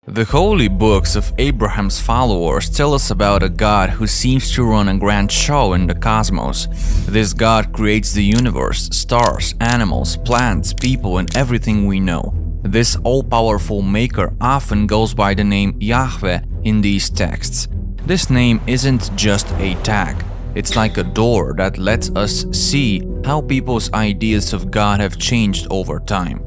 The holy books of Abraham's followers tell us about a God who seems to run a grand show in the cosmos. This God creates the universe, stars, animals, plants, people, and everything we know. This all-powerful maker often goes by the name Yahweh in these texts. This name isn't just a tag. It's like a door that lets us see how people's ideas of God have changed over time.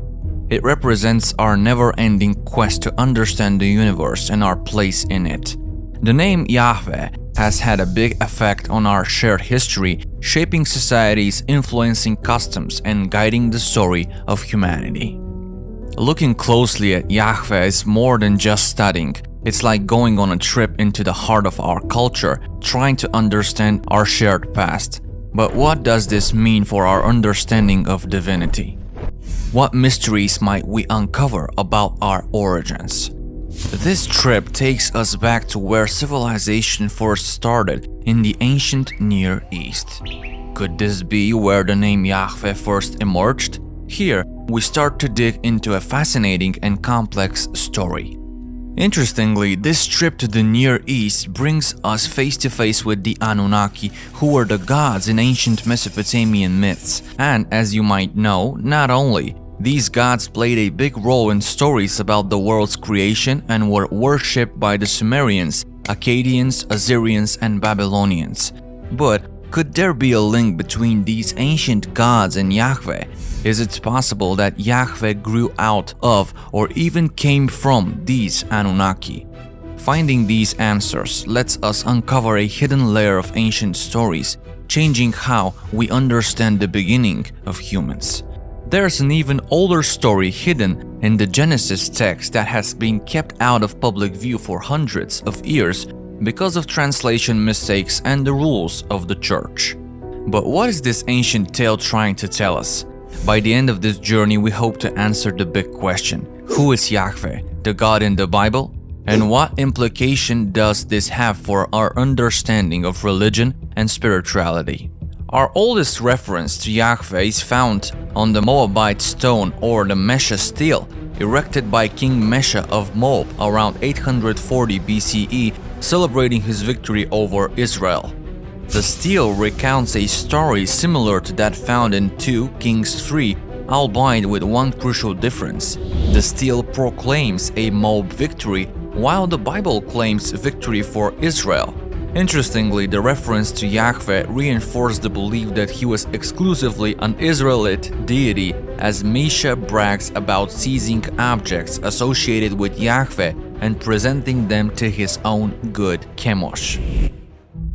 It represents our never-ending quest to understand the universe and our place in it. The name Yahweh has had a big effect on our shared history, shaping societies, influencing customs, and guiding the story of humanity. Looking closely at Yahweh is more than just studying. It's like going on a trip into the heart of our culture, trying to understand our shared past. But what does this mean for our understanding of divinity? What mysteries might we uncover about our origins? This trip takes us back to where civilization first started, in the ancient Near East. Could this be where the name Yahweh first emerged? Here, we start to dig into a fascinating and complex story. Interestingly, this trip to the Near East brings us face to face with the Anunnaki, who were the gods in ancient Mesopotamian myths. And as you might know, not only these gods played a big role in stories about the world's creation and were worshipped by the Sumerians, Akkadians, Assyrians, and Babylonians. But could there be a link between these ancient gods and Yahweh? Is it possible that Yahweh grew out of or even came from these Anunnaki? Finding these answers lets us uncover a hidden layer of ancient stories, changing how we understand the beginning of humans. There's an even older story hidden in the Genesis text that has been kept out of public view for hundreds of years because of translation mistakes and the rules of the church. But what is this ancient tale trying to tell us? By the end of this journey, we hope to answer the big question: who is Yahweh, the God in the Bible? And what implication does this have for our understanding of religion and spirituality? Our oldest reference to Yahweh is found on the Moabite stone, or the Mesha stele, erected by King Mesha of Moab around 840 BCE, celebrating his victory over Israel. The stele recounts a story similar to that found in 2 Kings 3, albeit with one crucial difference. The stele proclaims a Moab victory, while the Bible claims victory for Israel. Interestingly, the reference to Yahweh reinforced the belief that he was exclusively an Israelite deity, as Mesha brags about seizing objects associated with Yahweh and presenting them to his own good chemosh.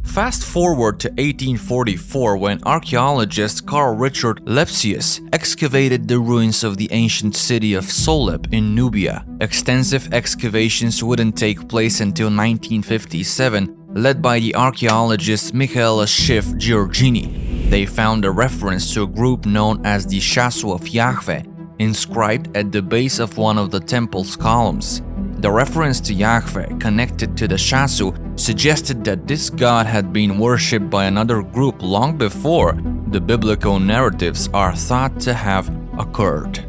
Fast forward to 1844, when archaeologist Carl Richard Lepsius excavated the ruins of the ancient city of Soleb in Nubia. Extensive excavations wouldn't take place until 1957, led by the archaeologist Michaela Schiff Giorgini. They found a reference to a group known as the Shasu of Yahweh, inscribed at the base of one of the temple's columns. The reference to Yahweh connected to the Shasu suggested that this god had been worshipped by another group long before the biblical narratives are thought to have occurred.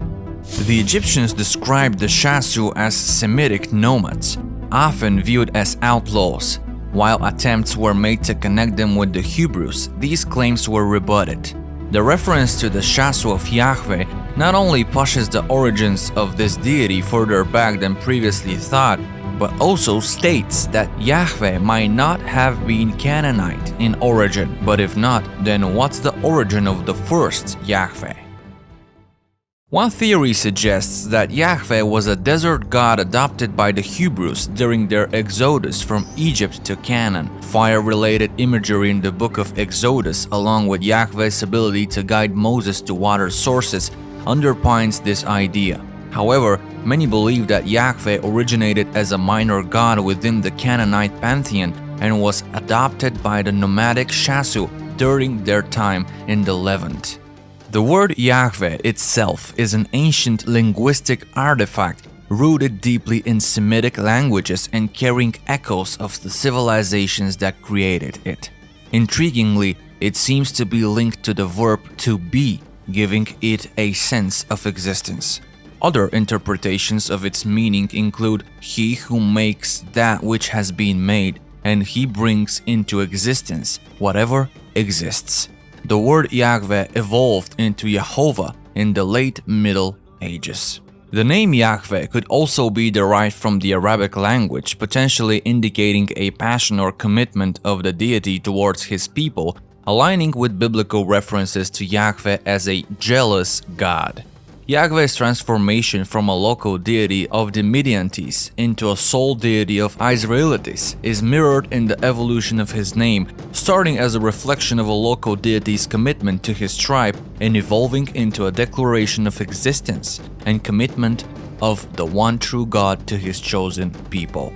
The Egyptians described the Shasu as Semitic nomads, often viewed as outlaws. While attempts were made to connect them with the Hebrews, these claims were rebutted. The reference to the Shasu of Yahweh not only pushes the origins of this deity further back than previously thought, but also states that Yahweh might not have been Canaanite in origin. But if not, then what's the origin of the first Yahweh? One theory suggests that Yahweh was a desert god adopted by the Hebrews during their exodus from Egypt to Canaan. Fire-related imagery in the book of Exodus, along with Yahweh's ability to guide Moses to water sources, underpins this idea. However, many believe that Yahweh originated as a minor god within the Canaanite pantheon and was adopted by the nomadic Shasu during their time in the Levant. The word Yahweh itself is an ancient linguistic artifact rooted deeply in Semitic languages and carrying echoes of the civilizations that created it. Intriguingly, it seems to be linked to the verb to be, giving it a sense of existence. Other interpretations of its meaning include He who makes that which has been made, and He brings into existence whatever exists. The word Yahweh evolved into Yehovah in the late Middle Ages. The name Yahweh could also be derived from the Arabic language, potentially indicating a passion or commitment of the deity towards his people, aligning with biblical references to Yahweh as a jealous God. Yahweh's transformation from a local deity of the Midianites into a sole deity of Israelites is mirrored in the evolution of his name, starting as a reflection of a local deity's commitment to his tribe and evolving into a declaration of existence and commitment of the one true God to his chosen people.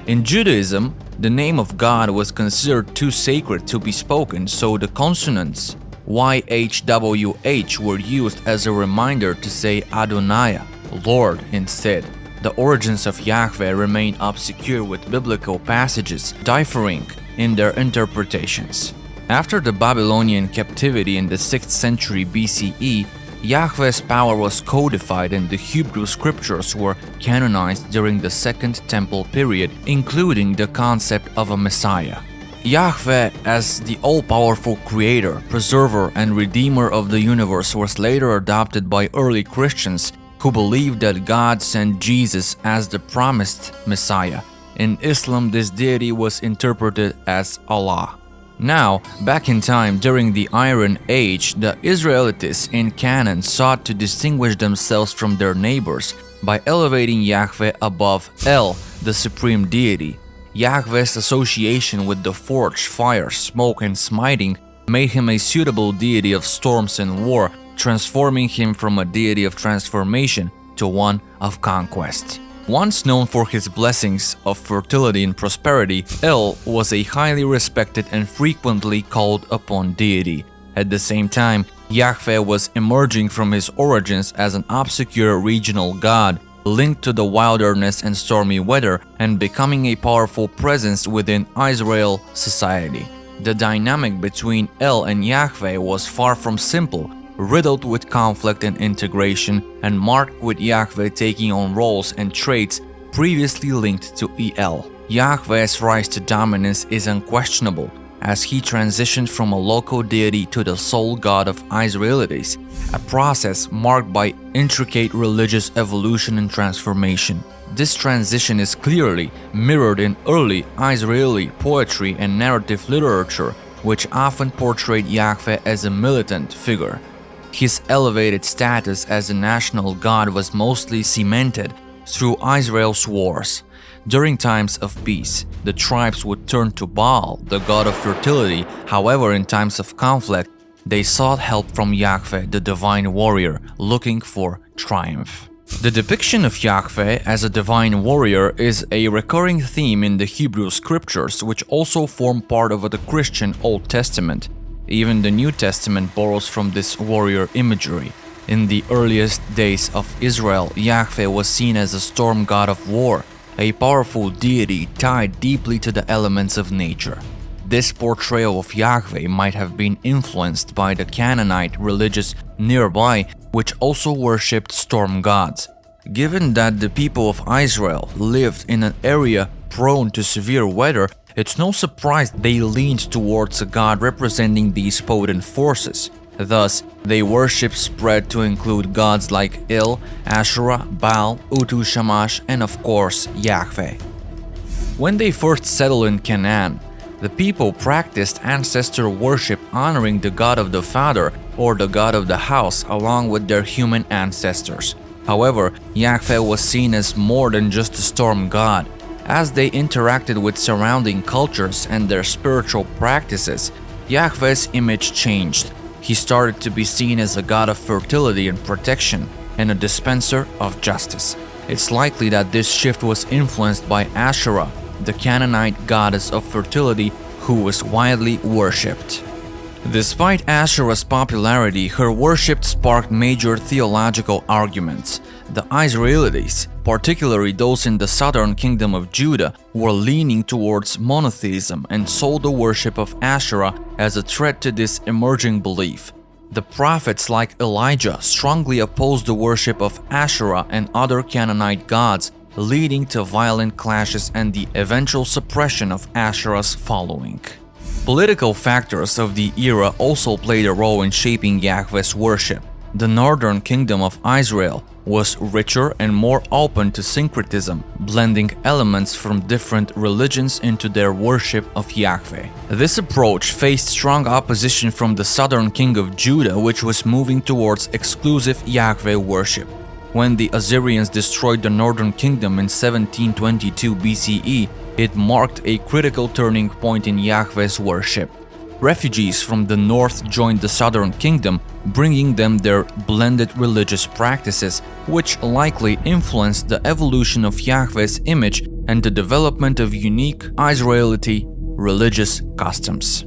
In Judaism, the name of God was considered too sacred to be spoken, so the consonants YHWH were used as a reminder to say Adonai, Lord, instead. The origins of Yahweh remain obscure, with biblical passages differing in their interpretations. After the Babylonian captivity in the 6th century BCE, Yahweh's power was codified and the Hebrew scriptures were canonized during the Second Temple period, including the concept of a Messiah. Yahweh, as the all-powerful creator, preserver, and redeemer of the universe, was later adopted by early Christians who believed that God sent Jesus as the promised Messiah. In Islam, this deity was interpreted as Allah. Now, back in time during the Iron Age, the Israelites in Canaan sought to distinguish themselves from their neighbors by elevating Yahweh above El, the supreme deity. Yahweh's association with the forge, fire, smoke, and smiting made him a suitable deity of storms and war, transforming him from a deity of transformation to one of conquest. Once known for his blessings of fertility and prosperity, El was a highly respected and frequently called upon deity. At the same time, Yahweh was emerging from his origins as an obscure regional god, linked to the wilderness and stormy weather, and becoming a powerful presence within Israel society. The dynamic between El and Yahweh was far from simple, riddled with conflict and integration, and marked with Yahweh taking on roles and traits previously linked to El. Yahweh's rise to dominance is unquestionable, as he transitioned from a local deity to the sole god of Israelites, a process marked by intricate religious evolution and transformation. This transition is clearly mirrored in early Israeli poetry and narrative literature, which often portrayed Yahweh as a militant figure. His elevated status as a national god was mostly cemented through Israel's wars. During times of peace, the tribes would turn to Baal, the god of fertility. However, in times of conflict, they sought help from Yahweh, the divine warrior, looking for triumph. The depiction of Yahweh as a divine warrior is a recurring theme in the Hebrew scriptures, which also form part of the Christian Old Testament. Even the New Testament borrows from this warrior imagery. In the earliest days of Israel, Yahweh was seen as a storm god of war, a powerful deity tied deeply to the elements of nature. This portrayal of Yahweh might have been influenced by the Canaanite religions nearby, which also worshipped storm gods. Given that the people of Israel lived in an area prone to severe weather, it's no surprise they leaned towards a god representing these potent forces. Thus, their worship spread to include gods like El, Asherah, Baal, Utu Shamash, and of course, Yahweh. When they first settled in Canaan, the people practiced ancestor worship honoring the god of the father or the god of the house along with their human ancestors. However, Yahweh was seen as more than just a storm god. As they interacted with surrounding cultures and their spiritual practices, Yahweh's image changed. He started to be seen as a god of fertility and protection, and a dispenser of justice. It's likely that this shift was influenced by Asherah, the Canaanite goddess of fertility, who was widely worshipped. Despite Asherah's popularity, her worship sparked major theological arguments. The Israelites, particularly those in the southern kingdom of Judah, were leaning towards monotheism and saw the worship of Asherah as a threat to this emerging belief. The prophets like Elijah strongly opposed the worship of Asherah and other Canaanite gods, leading to violent clashes and the eventual suppression of Asherah's following. Political factors of the era also played a role in shaping Yahweh's worship. The northern kingdom of Israel was richer and more open to syncretism, blending elements from different religions into their worship of Yahweh. This approach faced strong opposition from the southern king of Judah, which was moving towards exclusive Yahweh worship. When the Assyrians destroyed the northern kingdom in 1722 BCE, it marked a critical turning point in Yahweh's worship. Refugees from the north joined the southern kingdom, bringing them their blended religious practices, which likely influenced the evolution of Yahweh's image and the development of unique Israelite religious customs.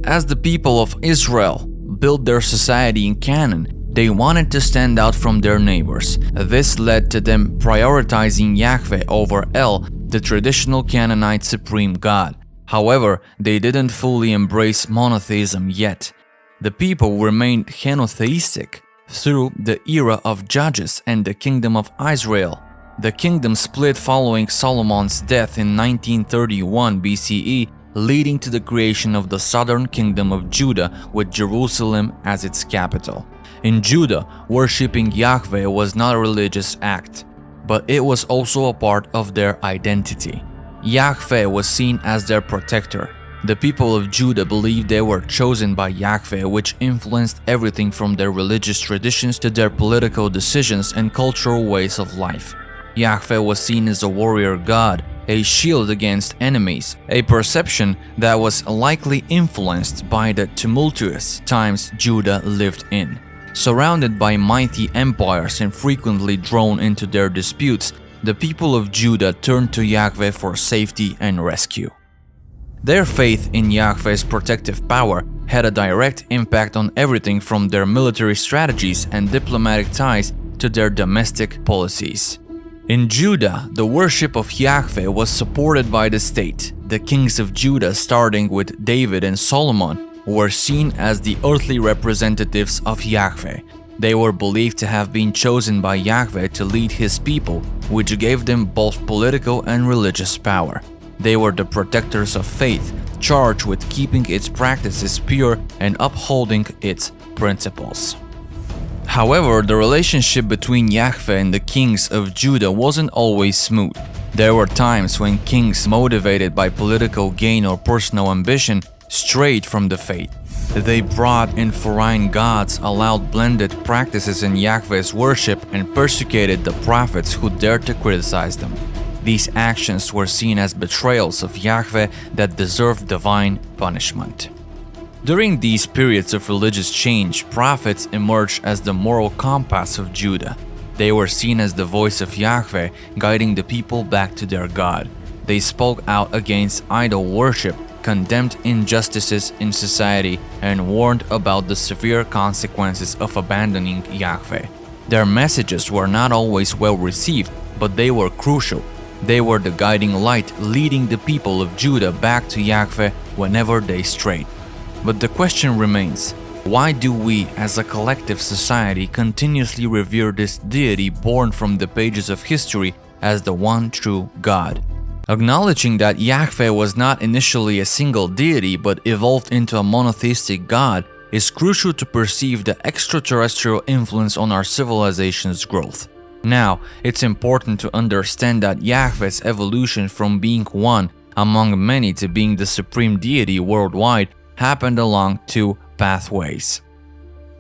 As the people of Israel built their society in Canaan, they wanted to stand out from their neighbors. This led to them prioritizing Yahweh over El, the traditional Canaanite supreme god. However, they didn't fully embrace monotheism yet. The people remained henotheistic through the era of Judges and the Kingdom of Israel. The kingdom split following Solomon's death in 1931 BCE, leading to the creation of the southern kingdom of Judah with Jerusalem as its capital. In Judah, worshipping Yahweh was not a religious act, but it was also a part of their identity. Yahweh was seen as their protector. The people of Judah believed they were chosen by Yahweh, which influenced everything from their religious traditions to their political decisions and cultural ways of life. Yahweh was seen as a warrior god, a shield against enemies, a perception that was likely influenced by the tumultuous times Judah lived in. Surrounded by mighty empires and frequently drawn into their disputes, the people of Judah turned to Yahweh for safety and rescue. Their faith in Yahweh's protective power had a direct impact on everything from their military strategies and diplomatic ties to their domestic policies. In Judah, the worship of Yahweh was supported by the state. The kings of Judah, starting with David and Solomon, were seen as the earthly representatives of Yahweh. They were believed to have been chosen by Yahweh to lead his people, which gave them both political and religious power. They were the protectors of faith, charged with keeping its practices pure and upholding its principles. However, the relationship between Yahweh and the kings of Judah wasn't always smooth. There were times when kings, motivated by political gain or personal ambition, strayed from the faith. They brought in foreign gods, allowed blended practices in Yahweh's worship, and persecuted the prophets who dared to criticize them. These actions were seen as betrayals of Yahweh that deserved divine punishment. During these periods of religious change, prophets emerged as the moral compass of Judah. They were seen as the voice of Yahweh, guiding the people back to their God. They spoke out against idol worship, condemned injustices in society, and warned about the severe consequences of abandoning Yahweh. Their messages were not always well received, but they were crucial. They were the guiding light, leading the people of Judah back to Yahweh whenever they strayed. But the question remains, why do we as a collective society continuously revere this deity born from the pages of history as the one true God? Acknowledging that Yahweh was not initially a single deity but evolved into a monotheistic God is crucial to perceive the extraterrestrial influence on our civilization's growth. Now, it's important to understand that Yahweh's evolution from being one among many to being the supreme deity worldwide happened along two pathways.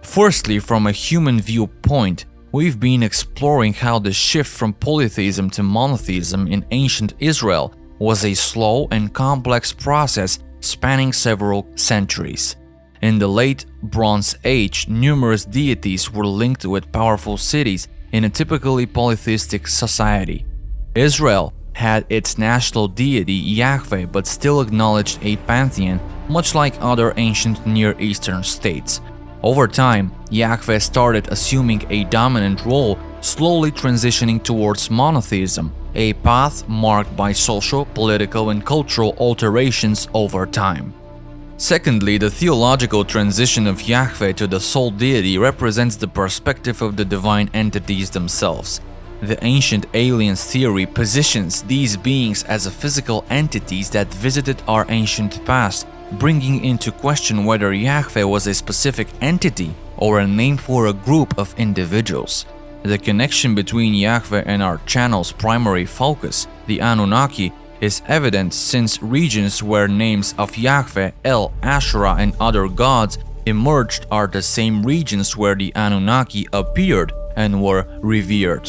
Firstly, from a human viewpoint, we've been exploring how the shift from polytheism to monotheism in ancient Israel was a slow and complex process spanning several centuries. In the late Bronze Age, numerous deities were linked with powerful cities in a typically polytheistic society. Israel had its national deity Yahweh but still acknowledged a pantheon, much like other ancient Near Eastern states. Over time, Yahweh started assuming a dominant role, slowly transitioning towards monotheism, a path marked by social, political, and cultural alterations over time. Secondly, the theological transition of Yahweh to the sole deity represents the perspective of the divine entities themselves. The ancient aliens theory positions these beings as physical entities that visited our ancient past, bringing into question whether Yahweh was a specific entity or a name for a group of individuals. The connection between Yahweh and our channel's primary focus, the Anunnaki, is evident since regions where names of Yahweh, El, Asherah, and other gods emerged are the same regions where the Anunnaki appeared and were revered.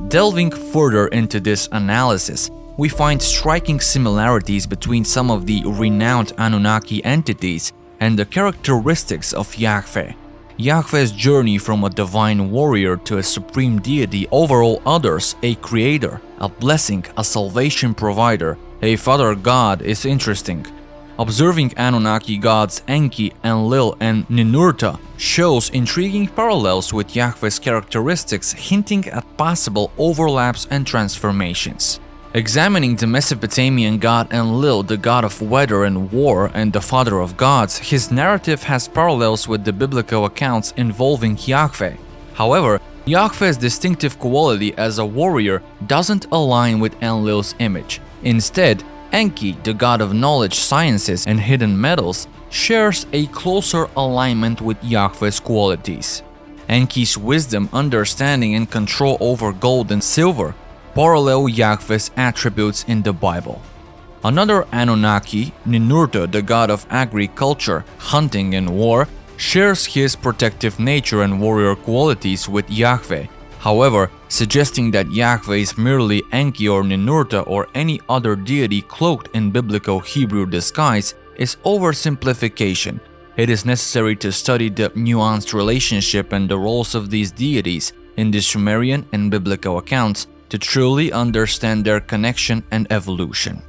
Delving further into this analysis, we find striking similarities between some of the renowned Anunnaki entities and the characteristics of Yahweh. Yahweh's journey from a divine warrior to a supreme deity over all others, a creator, a blessing, a salvation provider, a father god is interesting. Observing Anunnaki gods Enki, Enlil, and Ninurta shows intriguing parallels with Yahweh's characteristics, hinting at possible overlaps and transformations. Examining the Mesopotamian god Enlil, the god of weather and war and the father of gods, his narrative has parallels with the biblical accounts involving Yahweh. However, Yahweh's distinctive quality as a warrior doesn't align with Enlil's image. Instead, Enki, the god of knowledge, sciences, and hidden metals, shares a closer alignment with Yahweh's qualities. Enki's wisdom, understanding, and control over gold and silver parallel Yahweh's attributes in the Bible. Another Anunnaki, Ninurta, the god of agriculture, hunting, and war, shares his protective nature and warrior qualities with Yahweh. However, suggesting that Yahweh is merely Enki or Ninurta or any other deity cloaked in biblical Hebrew disguise is oversimplification. It is necessary to study the nuanced relationship and the roles of these deities in the Sumerian and biblical accounts to truly understand their connection and evolution.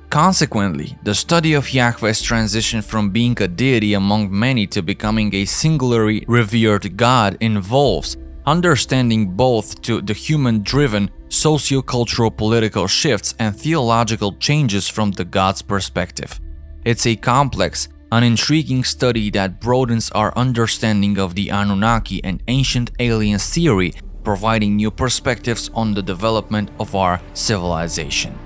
Consequently, the study of Yahweh's transition from being a deity among many to becoming a singularly revered God involves understanding both to the human-driven socio-cultural political shifts and theological changes from the God's perspective. It's a complex, an intriguing study that broadens our understanding of the Anunnaki and ancient aliens theory, providing new perspectives on the development of our civilization.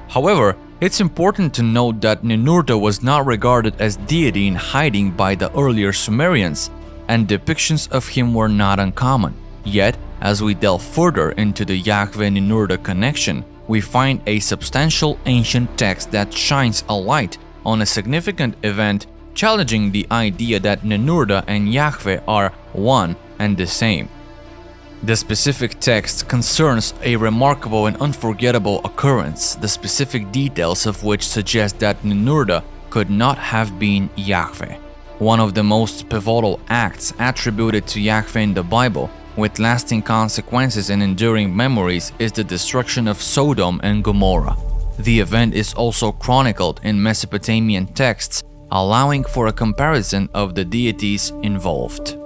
However, it's important to note that Ninurta was not regarded as deity in hiding by the earlier Sumerians, and depictions of him were not uncommon. Yet, as we delve further into the Yahweh-Ninurta connection, we find a substantial ancient text that shines a light on a significant event, challenging the idea that Ninurta and Yahweh are one and the same. The specific text concerns a remarkable and unforgettable occurrence, the specific details of which suggest that Ninurta could not have been Yahweh. One of the most pivotal acts attributed to Yahweh in the Bible, with lasting consequences and enduring memories, is the destruction of Sodom and Gomorrah. The event is also chronicled in Mesopotamian texts, allowing for a comparison of the deities involved.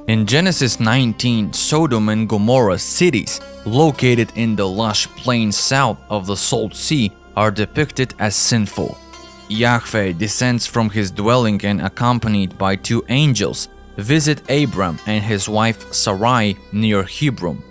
In Genesis 19, Sodom and Gomorrah cities, located in the lush plains south of the Salt Sea, are depicted as sinful. Yahweh descends from his dwelling and, accompanied by two angels, visit Abram and his wife Sarai near Hebron.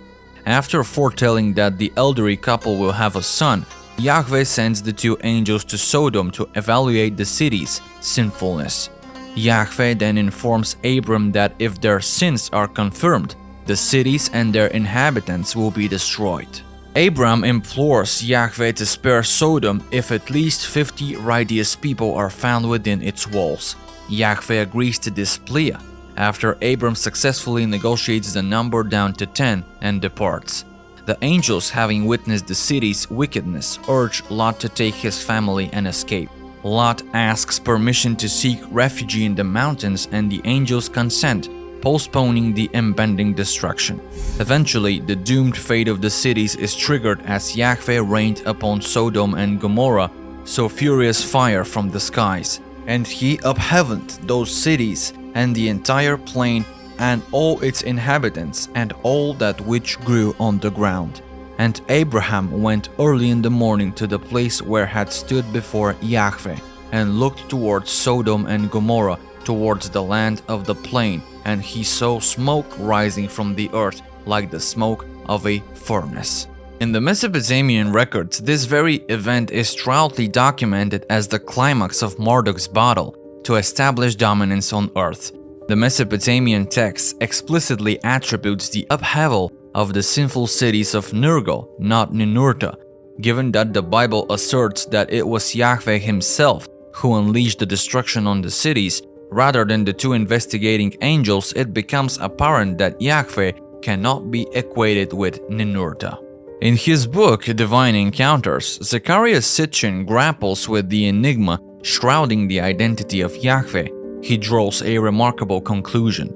After foretelling that the elderly couple will have a son, Yahweh sends the two angels to Sodom to evaluate the city's sinfulness. Yahweh then informs Abram that if their sins are confirmed, the cities and their inhabitants will be destroyed. Abram implores Yahweh to spare Sodom if at least 50 righteous people are found within its walls. Yahweh agrees to this plea, after Abram successfully negotiates the number down to 10 and departs. The angels, having witnessed the city's wickedness, urge Lot to take his family and escape. Lot asks permission to seek refuge in the mountains, and the angels consent, postponing the impending destruction. Eventually, the doomed fate of the cities is triggered as Yahweh rained upon Sodom and Gomorrah so furious fire from the skies, and he upheved those cities and the entire plain and all its inhabitants and all that which grew on the ground. And Abraham went early in the morning to the place where had stood before Yahweh, and looked towards Sodom and Gomorrah, towards the land of the plain, and he saw smoke rising from the earth like the smoke of a furnace. In the Mesopotamian records, this very event is proudly documented as the climax of Marduk's battle to establish dominance on earth. The Mesopotamian text explicitly attributes the upheaval of the sinful cities of Nergal, not Ninurta, given that the Bible asserts that it was Yahweh himself who unleashed the destruction on the cities. Rather than the two investigating angels, it becomes apparent that Yahweh cannot be equated with Ninurta. In his book Divine Encounters, Zechariah Sitchin grapples with the enigma shrouding the identity of Yahweh. He draws a remarkable conclusion.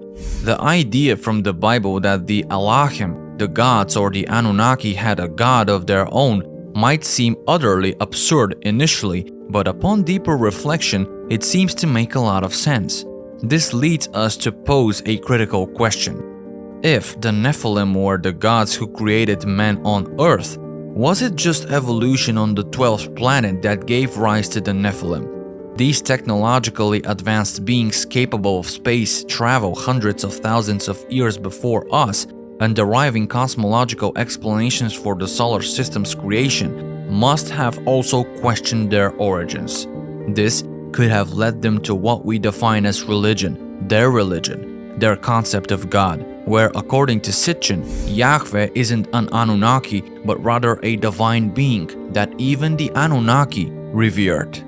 The idea from the Bible that the Elohim, the gods or the Anunnaki, had a god of their own might seem utterly absurd initially, but upon deeper reflection, it seems to make a lot of sense. This leads us to pose a critical question. If the Nephilim were the gods who created man on earth, was it just evolution on the 12th planet that gave rise to the Nephilim? These technologically advanced beings capable of space travel hundreds of thousands of years before us and deriving cosmological explanations for the solar system's creation must have also questioned their origins. This could have led them to what we define as religion, their concept of God, where according to Sitchin, Yahweh isn't an Anunnaki but rather a divine being that even the Anunnaki revered.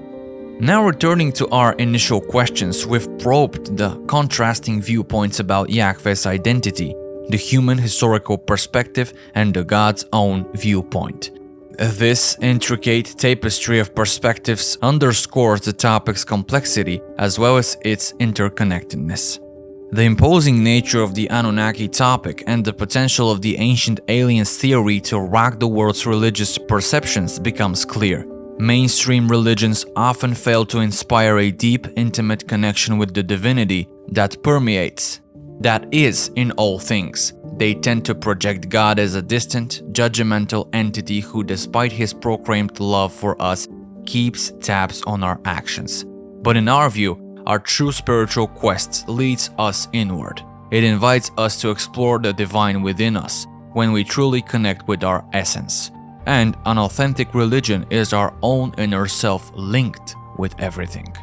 Now returning to our initial questions, we've probed the contrasting viewpoints about Yahweh's identity, the human historical perspective and the God's own viewpoint. This intricate tapestry of perspectives underscores the topic's complexity as well as its interconnectedness. The imposing nature of the Anunnaki topic and the potential of the ancient aliens theory to rock the world's religious perceptions becomes clear. Mainstream religions often fail to inspire a deep, intimate connection with the divinity that permeates, that is, in all things. They tend to project God as a distant, judgmental entity who, despite his proclaimed love for us, keeps tabs on our actions. But in our view, our true spiritual quest leads us inward. It invites us to explore the divine within us when we truly connect with our essence. And an authentic religion is our own inner self linked with everything.